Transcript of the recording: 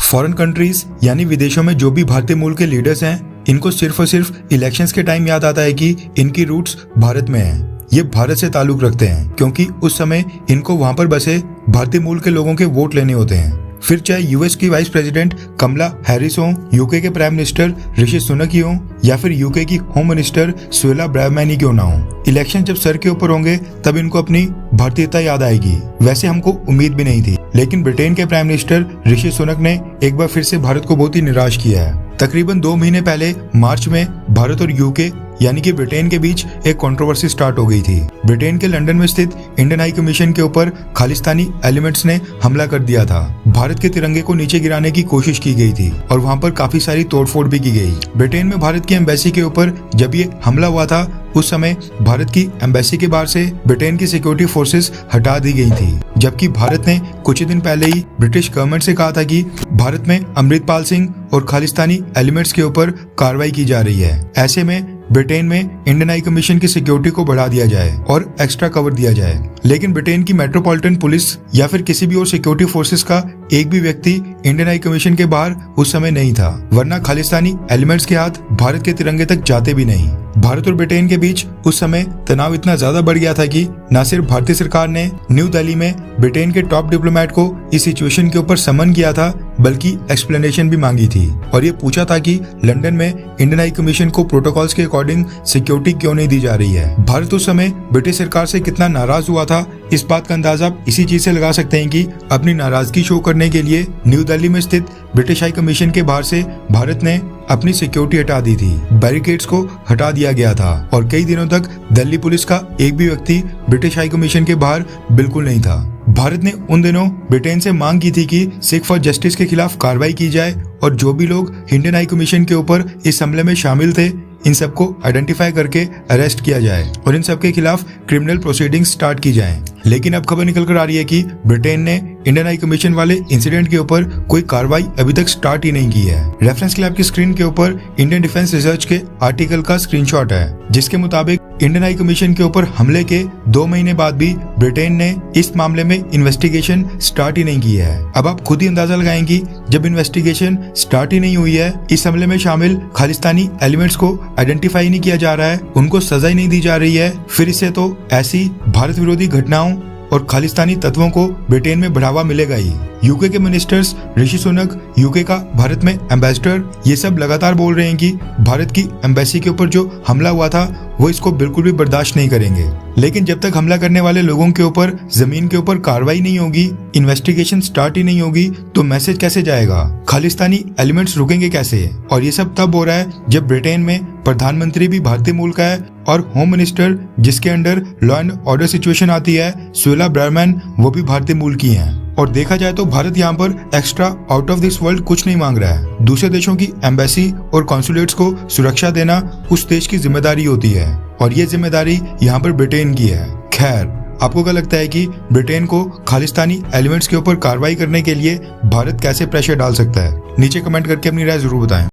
Foreign countries यानी विदेशों में जो भी भारतीय मूल के लीडर्स हैं, इनको सिर्फ और सिर्फ इलेक्शंस के टाइम याद आता है कि इनकी रूट्स भारत में हैं। ये भारत से ताल्लुक रखते हैं क्योंकि उस समय इनको वहां पर बसे भारतीय मूल के लोगों के वोट लेने होते हैं। फिर चाहे यूएस की वाइस प्रेसिडेंट कमला हैरिस हो, यूके के प्राइम मिनिस्टर ऋषि सुनक ही हो, या फिर यूके की होम मिनिस्टर सुएला ब्रावमैन ही क्यों ना हो, इलेक्शन जब सर के ऊपर होंगे तब इनको अपनी भारतीयता याद आएगी। वैसे हमको उम्मीद भी नहीं थी, लेकिन ब्रिटेन के प्राइम मिनिस्टर ऋषि सुनक ने एक बार फिर से भारत को बहुत ही निराश किया है। तकरीबन 2 महीने पहले मार्च में भारत और यूके यानी कि ब्रिटेन के बीच एक कंट्रोवर्सी स्टार्ट हो गई थी। ब्रिटेन के लंदन में स्थित इंडियन हाई कमीशन के ऊपर खालिस्तानी एलिमेंट्स ने हमला कर दिया था। भारत के तिरंगे को नीचे गिराने की कोशिश की गई थी और वहां पर काफी सारी तोड़फोड़ भी की गई। ब्रिटेन में भारत की एम्बेसी के ऊपर जब ये हमला हुआ था, उस समय भारत की एम्बेसी के बाहर से ब्रिटेन की सिक्योरिटी फोर्सेस हटा दी गई थी, जबकि भारत ने कुछ दिन पहले ही ब्रिटिश गवर्नमेंट से कहा था कि भारत में अमृतपाल सिंह और खालिस्तानी एलिमेंट्स के ऊपर कार्रवाई की जा रही है। ऐसे में ब्रिटेन में इंडियन हाई कमीशन की सिक्योरिटी को बढ़ा दिया जाए और एक्स्ट्रा कवर दिया जाए। लेकिन ब्रिटेन की मेट्रोपॉलिटन पुलिस या फिर किसी भी और सिक्योरिटी फोर्सेस का एक भी व्यक्ति इंडियन हाई कमीशन के बाहर उस समय नहीं था, वरना खालिस्तानी एलिमेंट्स के हाथ भारत के तिरंगे तक जाते भी नहीं। भारत और ब्रिटेन के बीच उस समय तनाव इतना ज्यादा बढ़ गया था कि न सिर्फ भारतीय सरकार ने न्यू दिल्ली में ब्रिटेन के टॉप डिप्लोमेट को इस सिचुएशन के ऊपर समन किया था, बल्कि एक्सप्लेनेशन भी मांगी थी और ये पूछा था कि लंदन में इंडियन हाई कमीशन को प्रोटोकॉल्स के अकॉर्डिंग सिक्योरिटी क्यों नहीं दी जा रही है। भारत उस समय ब्रिटिश सरकार से कितना नाराज हुआ था, इस बात का अंदाजा आप इसी चीज से लगा सकते हैं कि अपनी नाराजगी शो करने के लिए न्यू दिल्ली में स्थित ब्रिटिश हाई कमीशन के बाहर से भारत ने अपनी सिक्योरिटी हटा दी थी, बैरिकेड्स को हटा दिया गया था और कई दिनों तक दिल्ली पुलिस का एक भी व्यक्ति ब्रिटिश हाई कमीशन के बाहर बिल्कुल नहीं था। भारत ने उन दिनों ब्रिटेन से मांग की थी कि सिख फॉर जस्टिस के खिलाफ कार्रवाई की जाए और जो भी लोग इंडियन हाई कमीशन के ऊपर इस हमले में शामिल थे, इन सबको आइडेंटिफाई करके अरेस्ट किया जाए और इन सबके खिलाफ क्रिमिनल प्रोसीडिंग्स स्टार्ट की जाएं। लेकिन अब खबर निकल कर आ रही है कि ब्रिटेन ने इंडियन हाई कमीशन वाले इंसिडेंट के ऊपर कोई कार्रवाई अभी तक स्टार्ट ही नहीं की है। रेफरेंस के लिए आपकी स्क्रीन के ऊपर इंडियन डिफेंस रिसर्च के आर्टिकल का स्क्रीनशॉट है, जिसके मुताबिक इंडियन हाई कमीशन के ऊपर हमले के 2 महीने बाद भी ब्रिटेन ने इस मामले में इन्वेस्टिगेशन स्टार्ट ही नहीं की है। अब आप खुद ही अंदाजा लगाएंगे, जब इन्वेस्टिगेशन स्टार्ट ही नहीं हुई है, इस हमले में शामिल खालिस्तानी एलिमेंट्स को आइडेंटिफाई नहीं किया जा रहा है, उनको सजा ही नहीं दी जा रही है, फिर इससे तो ऐसी भारत विरोधी घटनाओं और खालिस्तानी तत्वों को ब्रिटेन में बढ़ावा मिलेगा ही। यूके के मिनिस्टर्स ऋषि सुनक, यूके का भारत में एम्बेसडर, ये सब लगातार बोल रहे हैं कि भारत की एम्बेसी के ऊपर जो हमला हुआ था वो इसको बिल्कुल भी बर्दाश्त नहीं करेंगे। लेकिन जब तक हमला करने वाले लोगों के ऊपर जमीन के ऊपर कार्रवाई नहीं होगी, इन्वेस्टिगेशन स्टार्ट ही नहीं होगी, तो मैसेज कैसे जाएगा? खालिस्तानी एलिमेंट्स रुकेंगे कैसे? और ये सब तब हो रहा है जब ब्रिटेन में प्रधानमंत्री भी भारतीय मूल का है और होम मिनिस्टर, जिसके under law and order situation आती है, सुएला ब्रावमैन, वो भी भारतीय मूल की हैं। और देखा जाए तो भारत यहाँ पर extra out of this world कुछ नहीं मांग रहा है। दूसरे देशों की एम्बेसी और कॉन्सुलेट्स को सुरक्षा देना उस देश की जिम्मेदारी होती है और ये जिम्मेदारी यहाँ पर ब्रिटेन की है। खैर, आपको क्या लगता है कि ब्रिटेन को खालिस्तानी एलिमेंट्स के ऊपर कार्रवाई करने के लिए भारत कैसे प्रेशर डाल सकता है? नीचे कमेंट करके अपनी राय जरूर बताएं।